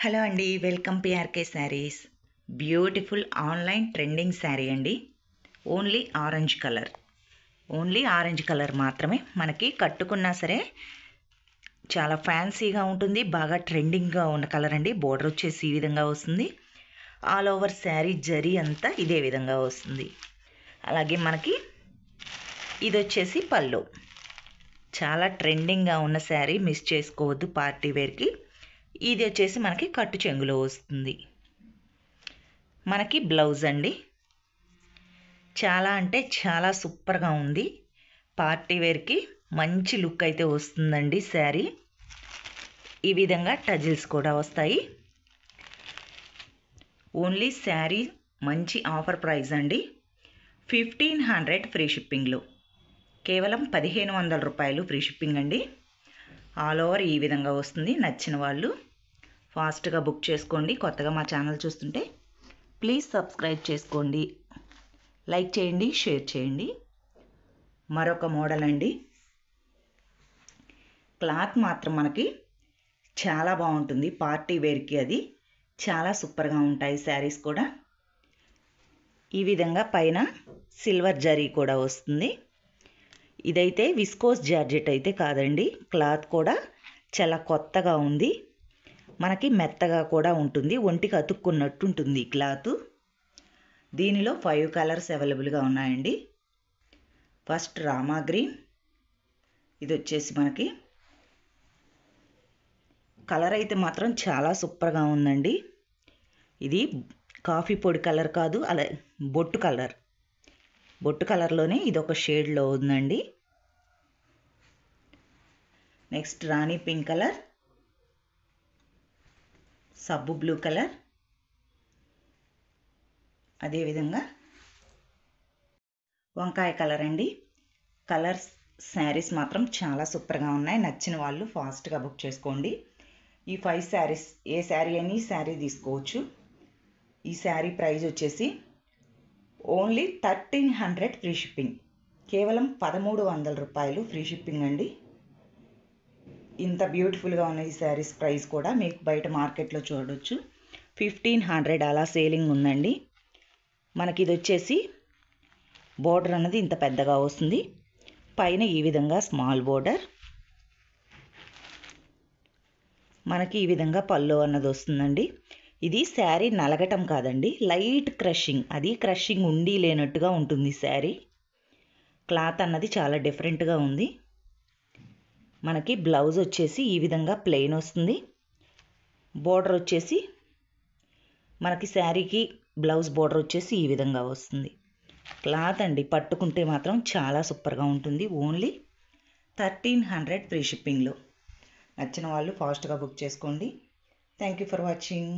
Hello అండి, welcome PRK saris. Beautiful online trending sari అండి. Only orange colour మాత్రమే. మనకి కట్టుకున్నా సరే చాలా ఫ్యాన్సీగా ఉంటుంది. బాగా ట్రెండింగ్గా ఉన్న కలర్ అండి. బోర్డర్ వచ్చేసి ఈ విధంగా వస్తుంది. ఆల్ ఓవర్ శారీ జరీ అంతా ఇదే విధంగా వస్తుంది. అలాగే మనకి ఇది వచ్చేసి పళ్ళు. చాలా ట్రెండింగ్గా ఉన్న శారీ, మిస్ చేసుకోవద్దు పార్టీ వేర్కి. ఇది వచ్చేసి మనకి కట్టు చెంగులో వస్తుంది. మనకి బ్లౌజ్ అండి. చాలా అంటే చాలా సూపర్గా ఉంది. పార్టీ వేర్కి మంచి లుక్ అయితే వస్తుందండి శారీ. ఈ విధంగా టజిల్స్ కూడా వస్తాయి. ఓన్లీ శారీ మంచి ఆఫర్ ప్రైస్ అండి. 1500 ఫ్రీ షిప్పింగ్లో, కేవలం 1500 రూపాయలు ఫ్రీ షిప్పింగ్ అండి. ఆల్ ఓవర్ ఈ విధంగా వస్తుంది. నచ్చిన వాళ్ళు ఫాస్ట్గా బుక్ చేసుకోండి. కొత్తగా మా ఛానల్ చూస్తుంటే ప్లీజ్ సబ్స్క్రైబ్ చేసుకోండి, లైక్ చేయండి, షేర్ చేయండి. మరొక మోడల్ అండి. క్లాత్ మాత్రం మనకి చాలా బాగుంటుంది. పార్టీ వేర్కి అది చాలా సూపర్గా ఉంటాయి శారీస్ కూడా. ఈ విధంగా పైన సిల్వర్ జరీ కూడా వస్తుంది. ఇదైతే విస్కోస్ జార్జెట్ అయితే కాదండి. క్లాత్ కూడా చాలా కొత్తగా ఉంది. మనకి మెత్తగా కూడా ఉంటుంది. ఒంటికి అతుక్కున్నట్టు ఉంటుంది ఈ క్లాత్. దీనిలో 5 కలర్స్ అవైలబుల్గా ఉన్నాయండి. First Rama green. ఇది వచ్చేసి మనకి కలర్ అయితే మాత్రం చాలా సూపర్గా ఉందండి. ఇది కాఫీ పొడి కలర్ కాదు, అలా బొట్టు కలర్లోనే ఇది ఒక షేడ్లో ఉందండి. నెక్స్ట్ రాణి పింక్ కలర్, సబ్బు బ్లూ కలర్, అదేవిధంగా వంకాయ కలర్ అండి. కలర్స్ శారీస్ మాత్రం చాలా సూపర్గా ఉన్నాయి. నచ్చిన వాళ్ళు ఫాస్ట్గా బుక్ చేసుకోండి. ఈ 5 శారీస్ ఏ శారీ అని శారీ తీసుకోవచ్చు. ఈ శారీ ప్రైస్ వచ్చేసి ఓన్లీ 1300 ఫ్రీ షిప్పింగ్, కేవలం 1300 రూపాయలు ఫ్రీ షిప్పింగ్ అండి. ఇంత బ్యూటిఫుల్గా ఉన్న ఈ శారీస్ ప్రైస్ కూడా మీకు బయట మార్కెట్లో చూడవచ్చు 1500 అలా సేలింగ్ ఉందండి. మనకి ఇది వచ్చేసి బోర్డర్ అన్నది ఇంత పెద్దగా వస్తుంది. పైన ఈ విధంగా స్మాల్ బోర్డర్, మనకి ఈ విధంగా పళ్ళు అన్నది వస్తుందండి. ఇది శారీ నలగటం కాదండి, లైట్ క్రషింగ్. అది క్రషింగ్ ఉండి లేనట్టుగా ఉంటుంది శారీ. క్లాత్ అన్నది చాలా డిఫరెంట్గా ఉంది. మనకి బ్లౌజ్ వచ్చేసి ఈ విధంగా ప్లెయిన్ వస్తుంది. బోర్డర్ వచ్చేసి మనకి శారీకి బ్లౌజ్ బోర్డర్ వచ్చేసి ఈ విధంగా వస్తుంది. క్లాత్ అండి పట్టుకుంటే మాత్రం చాలా సూపర్గా ఉంటుంది. ఓన్లీ 1300 ఫ్రీ షిప్పింగ్లో. నచ్చిన వాళ్ళు ఫాస్ట్గా బుక్ చేసుకోండి. Thank you for watching.